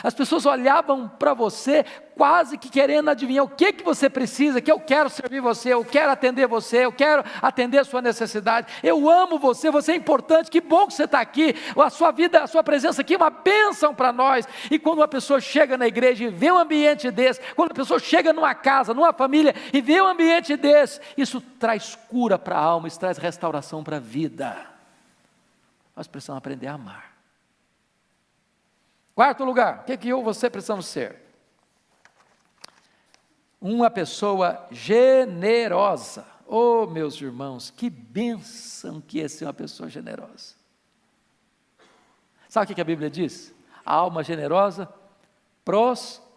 As pessoas olhavam para você quase que querendo adivinhar o que você precisa, que eu quero servir você, eu quero atender você, eu quero atender a sua necessidade, eu amo você, você é importante, que bom que você está aqui, a sua vida, a sua presença aqui é uma bênção para nós. E quando uma pessoa chega na igreja e vê um ambiente desse, quando a pessoa chega numa casa, numa família e vê um ambiente desse, isso traz cura para a alma, isso traz restauração para a vida. Nós precisamos aprender a amar. Quarto lugar, o que eu e você precisamos ser? Uma pessoa generosa. Oh, meus irmãos, que bênção que é ser uma pessoa generosa. Sabe o que a Bíblia diz? A alma generosa prosperará.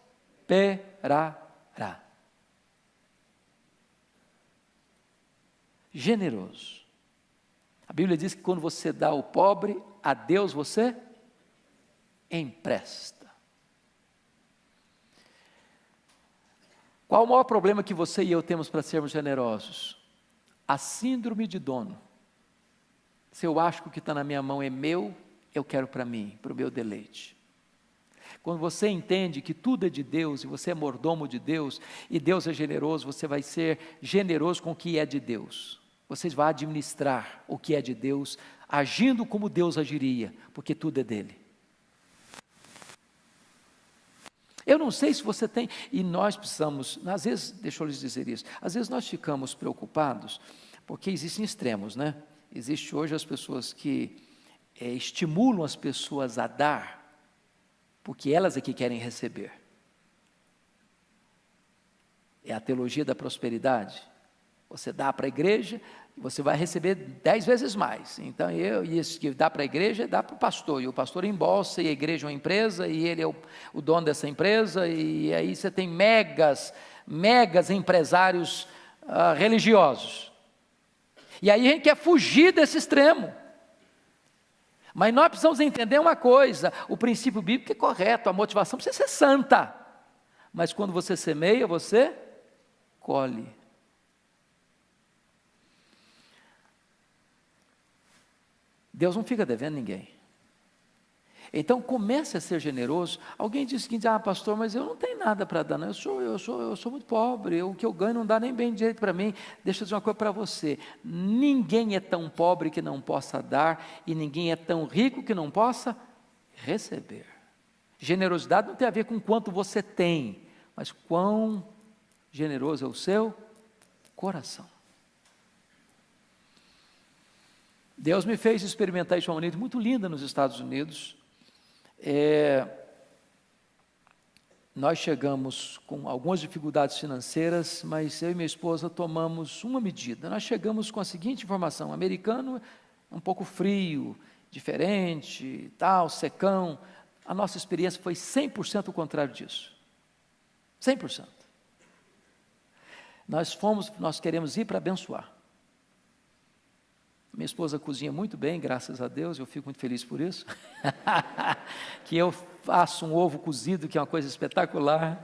Generoso. A Bíblia diz que quando você dá ao pobre, a Deus você empresta. Qual o maior problema que você e eu temos para sermos generosos? A síndrome de dono. Se eu acho que o que está na minha mão é meu, eu quero para mim, para o meu deleite. Quando você entende que tudo é de Deus, e você é mordomo de Deus, e Deus é generoso, você vai ser generoso com o que é de Deus. Você vai administrar o que é de Deus, agindo como Deus agiria, porque tudo é dele. Eu não sei se você tem, e nós precisamos, às vezes, deixa eu lhes dizer isso, às vezes nós ficamos preocupados, porque existem extremos, né? Existe hoje as pessoas que estimulam as pessoas a dar, porque elas é que querem receber. É a teologia da prosperidade. Você dá para a igreja, você vai receber 10 vezes mais. Então, isso que dá para a igreja, dá para o pastor. E o pastor embolsa, e a igreja é uma empresa, e ele é o dono dessa empresa, e aí você tem megas empresários religiosos. E aí a gente quer fugir desse extremo. Mas nós precisamos entender uma coisa, o princípio bíblico é correto, a motivação precisa ser santa. Mas quando você semeia, você colhe. Deus não fica devendo ninguém. Então comece a ser generoso. Alguém diz o seguinte: pastor, mas eu não tenho nada para dar, não. Eu sou muito pobre, o que eu ganho não dá nem bem direito para mim. Deixa eu dizer uma coisa para você: ninguém é tão pobre que não possa dar, e ninguém é tão rico que não possa receber. Generosidade não tem a ver com quanto você tem, mas quão generoso é o seu coração. Deus me fez experimentar isso de uma maneira muito linda nos Estados Unidos. Nós chegamos com algumas dificuldades financeiras, mas eu e minha esposa tomamos uma medida. Nós chegamos com a seguinte informação: o americano é um pouco frio, diferente, tal, secão. A nossa experiência foi 100% o contrário disso. 100%. Nós queremos ir para abençoar. Minha esposa cozinha muito bem, graças a Deus, eu fico muito feliz por isso. Que eu faço um ovo cozido, que é uma coisa espetacular.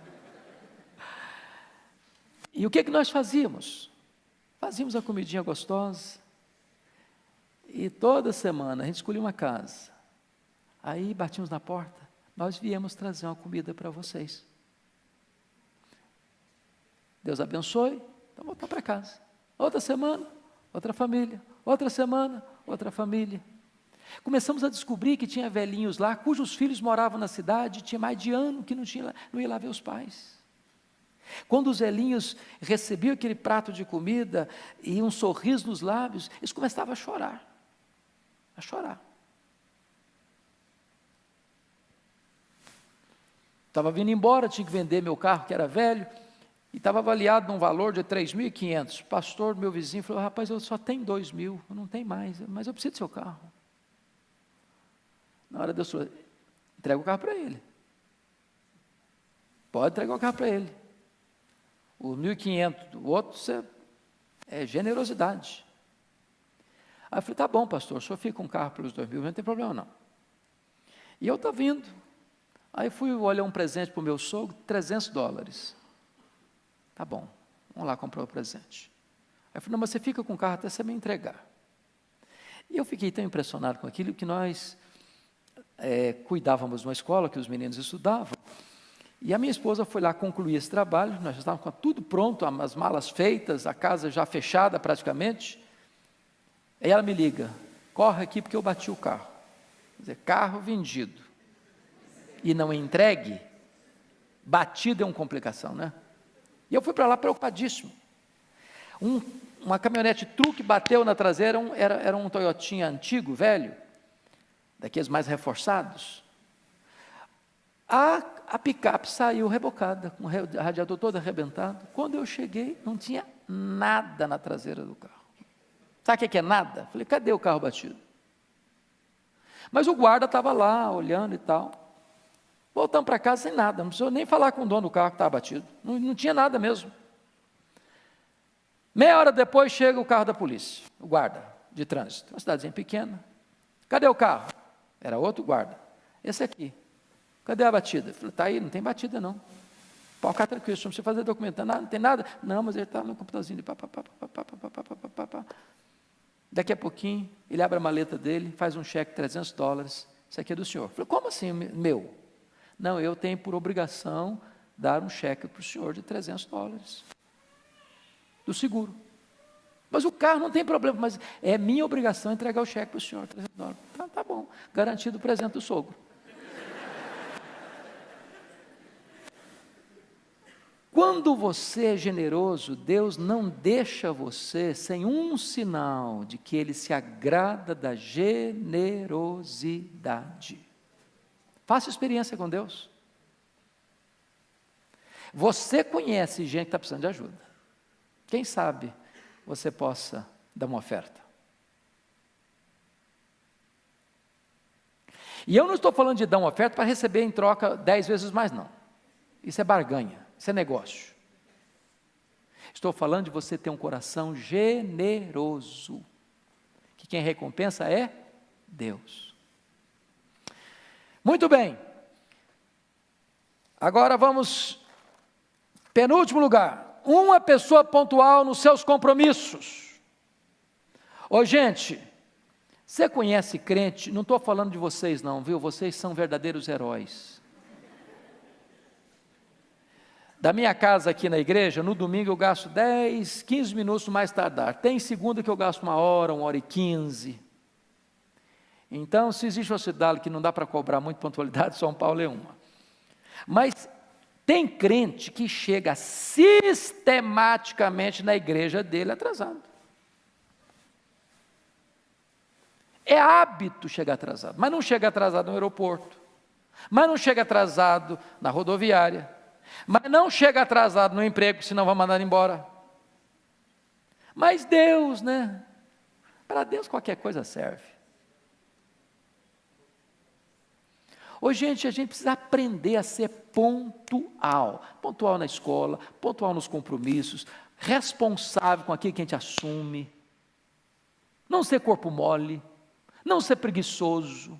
E o que nós fazíamos? Fazíamos a comidinha gostosa. E toda semana a gente escolhia uma casa. Aí batíamos na porta, nós viemos trazer uma comida para vocês. Deus abençoe, então voltar para casa. Outra semana, outra família. Outra semana, outra família. Começamos a descobrir que tinha velhinhos lá, cujos filhos moravam na cidade, tinha mais de ano que não ia lá ver os pais. Quando os velhinhos recebiam aquele prato de comida e um sorriso nos lábios, eles começavam a chorar. A chorar. Estava vindo embora, tinha que vender meu carro, que era velho, e estava avaliado num valor de 3.500. O pastor, meu vizinho, falou: rapaz, eu só tenho 2.000, eu não tenho mais, mas eu preciso do seu carro. Na hora Deus falou: entrega o carro para ele. Pode entregar o carro para ele. O 1.500 do outro é generosidade. Aí eu falei: tá bom, pastor, o senhor fica com o carro pelos 2.000, não tem problema não. E eu estava vindo. Aí fui olhar um presente para o meu sogro, $300. Tá bom, vamos lá comprar o presente. Aí eu falei: não, mas você fica com o carro até você me entregar. E eu fiquei tão impressionado com aquilo que nós cuidávamos de uma escola que os meninos estudavam, e a minha esposa foi lá concluir esse trabalho, nós já estávamos com tudo pronto, as malas feitas, a casa já fechada praticamente. Aí ela me liga: corre aqui porque eu bati o carro. Quer dizer, carro vendido e não entregue, batido é uma complicação, né? E eu fui para lá preocupadíssimo. Uma caminhonete truque bateu na traseira, era um Toyotinha antigo, velho, daqueles mais reforçados. A picape saiu rebocada, com o radiador todo arrebentado. Quando eu cheguei, não tinha nada na traseira do carro. Sabe o que é nada? Falei: cadê o carro batido? Mas o guarda estava lá, olhando e tal. Voltamos para casa sem nada, não precisou nem falar com o dono do carro que estava batido, não tinha nada mesmo. Meia hora depois chega o carro da polícia, o guarda de trânsito, uma cidadezinha pequena. Cadê o carro? Era outro guarda. Esse aqui. Cadê a batida? Eu falei: está aí, não tem batida não. Pode ficar tranquilo, não precisa fazer documento, não tem nada. Não, mas ele está no computadorzinho de pá. Daqui a pouquinho, ele abre a maleta dele, faz um cheque de $300, isso aqui é do senhor. Eu falei: como assim, meu? Não, eu tenho por obrigação dar um cheque para o senhor de $300, do seguro. Mas o carro não tem problema, mas é minha obrigação entregar o cheque para o senhor, $300. Tá bom, garantido o presente do sogro. Quando você é generoso, Deus não deixa você sem um sinal de que Ele se agrada da generosidade. Faça experiência com Deus. Você conhece gente que está precisando de ajuda. Quem sabe você possa dar uma oferta. E eu não estou falando de dar uma oferta para receber em troca 10 vezes mais, não. Isso é barganha, isso é negócio. Estou falando de você ter um coração generoso, que quem recompensa é Deus. Muito bem, agora vamos, penúltimo lugar, uma pessoa pontual nos seus compromissos. Ô gente, você conhece crente, não estou falando de vocês não, viu, vocês são verdadeiros heróis. Da minha casa aqui na igreja, no domingo eu gasto 10, 15 minutos no mais tardar, tem segunda que eu gasto 1h e 15. Então, se existe uma cidade que não dá para cobrar muito pontualidade, São Paulo é uma. Mas tem crente que chega sistematicamente na igreja dele atrasado. É hábito chegar atrasado, mas não chega atrasado no aeroporto, mas não chega atrasado na rodoviária, mas não chega atrasado no emprego, senão vai mandar embora. Mas Deus, né? Para Deus qualquer coisa serve. Hoje, gente, a gente precisa aprender a ser pontual. Pontual na escola, pontual nos compromissos, responsável com aquilo que a gente assume. Não ser corpo mole, não ser preguiçoso.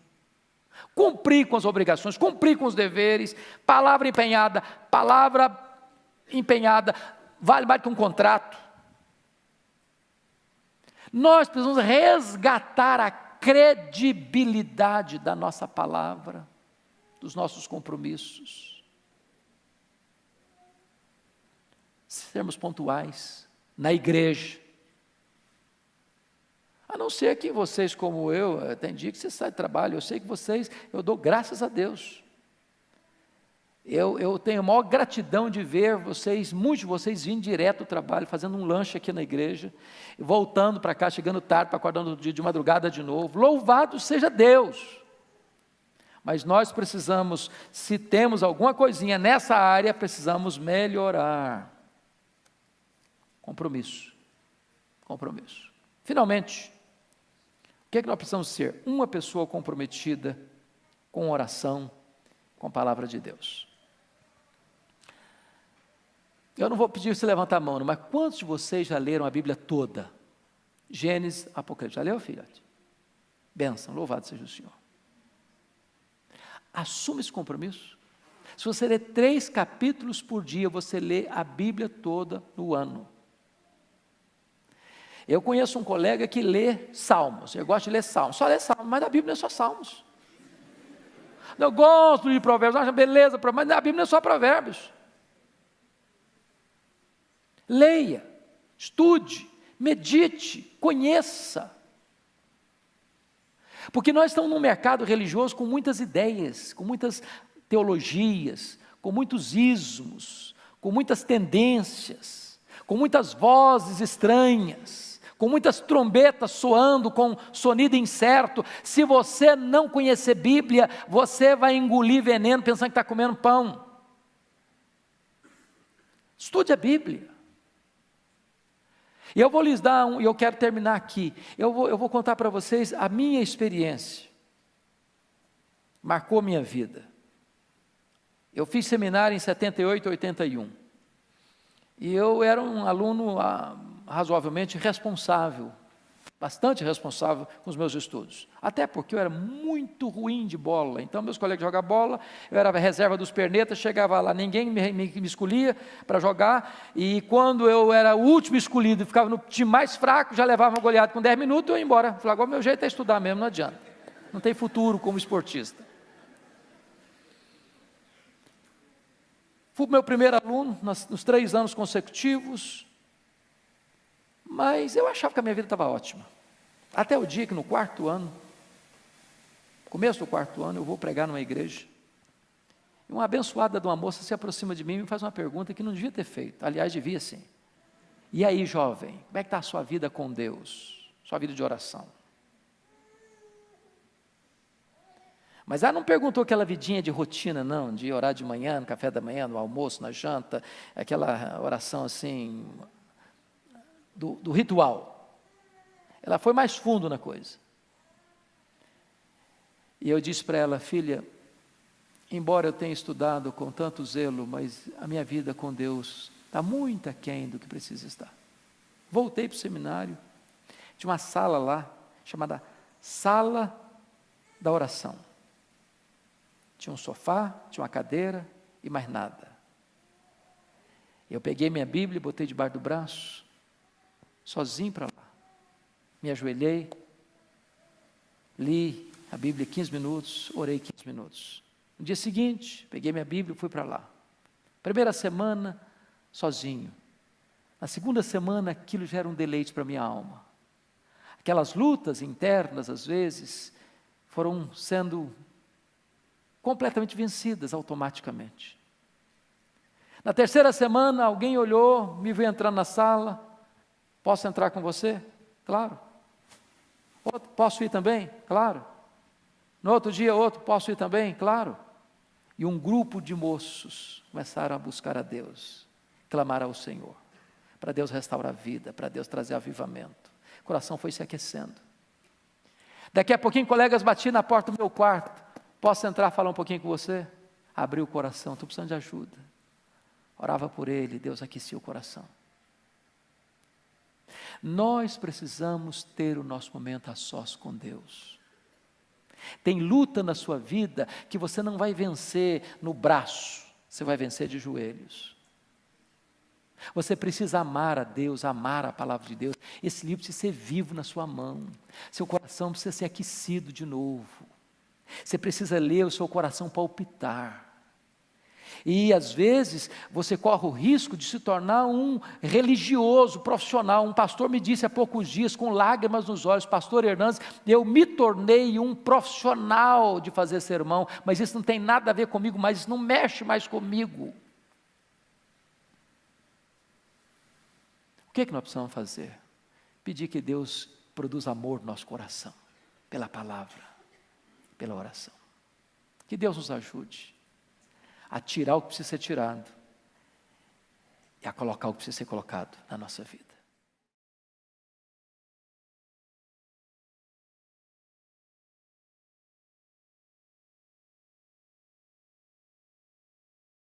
Cumprir com as obrigações, cumprir com os deveres. Palavra empenhada, vale mais que um contrato. Nós precisamos resgatar a credibilidade da nossa palavra, dos nossos compromissos. Sermos pontuais na igreja. A não ser que vocês, como eu, tem dia que você sai do trabalho, eu sei que vocês, eu dou graças a Deus. Eu tenho a maior gratidão de ver vocês, muitos de vocês vindo direto do trabalho, fazendo um lanche aqui na igreja, voltando para cá, chegando tarde, para acordar no dia de madrugada de novo. Louvado seja Deus! Mas nós precisamos, se temos alguma coisinha nessa área, precisamos melhorar. Compromisso. Finalmente, o que é que nós precisamos ser? Uma pessoa comprometida com oração, com a palavra de Deus. Eu não vou pedir você levantar a mão, mas quantos de vocês já leram a Bíblia toda? Gênesis, Apocalipse. Já leu, filhote? Bênção, louvado seja o Senhor. Assuma esse compromisso. Se você ler 3 capítulos por dia, você lê a Bíblia toda no ano. Eu conheço um colega que lê Salmos, eu gosto de ler Salmos, só lê Salmos, mas a Bíblia não é só Salmos. Eu gosto de Provérbios, acho beleza, mas a Bíblia não é só Provérbios. Leia, estude, medite, conheça. Porque nós estamos num mercado religioso com muitas ideias, com muitas teologias, com muitos ismos, com muitas tendências, com muitas vozes estranhas, com muitas trombetas soando com sonido incerto. Se você não conhecer Bíblia, você vai engolir veneno pensando que está comendo pão. Estude a Bíblia. E eu vou lhes dar e eu quero terminar aqui. Eu vou contar para vocês a minha experiência. Marcou minha vida. Eu fiz seminário em 78, 81. E eu era um aluno razoavelmente responsável, bastante responsável com os meus estudos. Até porque eu era muito ruim de bola. Então, meus colegas jogavam bola, eu era a reserva dos pernetas, chegava lá, ninguém me escolhia para jogar. E quando eu era o último escolhido e ficava no time mais fraco, já levava uma goleada com 10 minutos e eu ia embora. Falei, agora meu jeito é estudar mesmo, não adianta. Não tem futuro como esportista. Fui meu primeiro aluno nos 3 anos consecutivos, mas eu achava que a minha vida estava ótima. Até o dia que no 4º ano, começo do 4º ano, eu vou pregar numa igreja, e uma abençoada de uma moça se aproxima de mim e me faz uma pergunta que não devia ter feito, aliás, devia sim. E aí, jovem, como é que está a sua vida com Deus? Sua vida de oração? Mas ela não perguntou aquela vidinha de rotina, não, de orar de manhã, no café da manhã, no almoço, na janta, aquela oração assim, do ritual. Ela foi mais fundo na coisa. E eu disse para ela, filha, embora eu tenha estudado com tanto zelo, mas a minha vida com Deus está muito aquém do que precisa estar. Voltei para o seminário, tinha uma sala lá, chamada Sala da Oração. Tinha um sofá, tinha uma cadeira e mais nada. Eu peguei minha Bíblia, botei debaixo do braço, sozinho para lá. Me ajoelhei, li a Bíblia 15 minutos, orei 15 minutos. No dia seguinte, peguei minha Bíblia e fui para lá. Primeira semana, sozinho. Na segunda semana, aquilo já era um deleite para a minha alma. Aquelas lutas internas, às vezes, foram sendo completamente vencidas automaticamente. Na terceira semana, alguém olhou, me viu entrando na sala, posso entrar com você? Claro. Outro, posso ir também? Claro. No outro dia, outro, posso ir também? Claro. E um grupo de moços começaram a buscar a Deus, clamar ao Senhor, para Deus restaurar a vida, para Deus trazer avivamento. O coração foi se aquecendo. Daqui a pouquinho, colegas batiam na porta do meu quarto. Posso entrar falar um pouquinho com você? Abriu o coração, estou precisando de ajuda. Orava por ele, Deus aquecia o coração. Nós precisamos ter o nosso momento a sós com Deus. Tem luta na sua vida que você não vai vencer no braço, você vai vencer de joelhos. Você precisa amar a Deus, amar a palavra de Deus. Esse livro precisa ser vivo na sua mão. Seu coração precisa ser aquecido de novo. Você precisa ler o seu coração palpitar. E às vezes você corre o risco de se tornar um religioso profissional. Um pastor me disse há poucos dias, com lágrimas nos olhos, pastor Hernandes, eu me tornei um profissional de fazer sermão, mas isso não tem nada a ver comigo, mas isso não mexe mais comigo. O que é que nós precisamos fazer? Pedir que Deus produza amor no nosso coração, pela palavra, pela oração. Que Deus nos ajude a tirar o que precisa ser tirado e a colocar o que precisa ser colocado na nossa vida.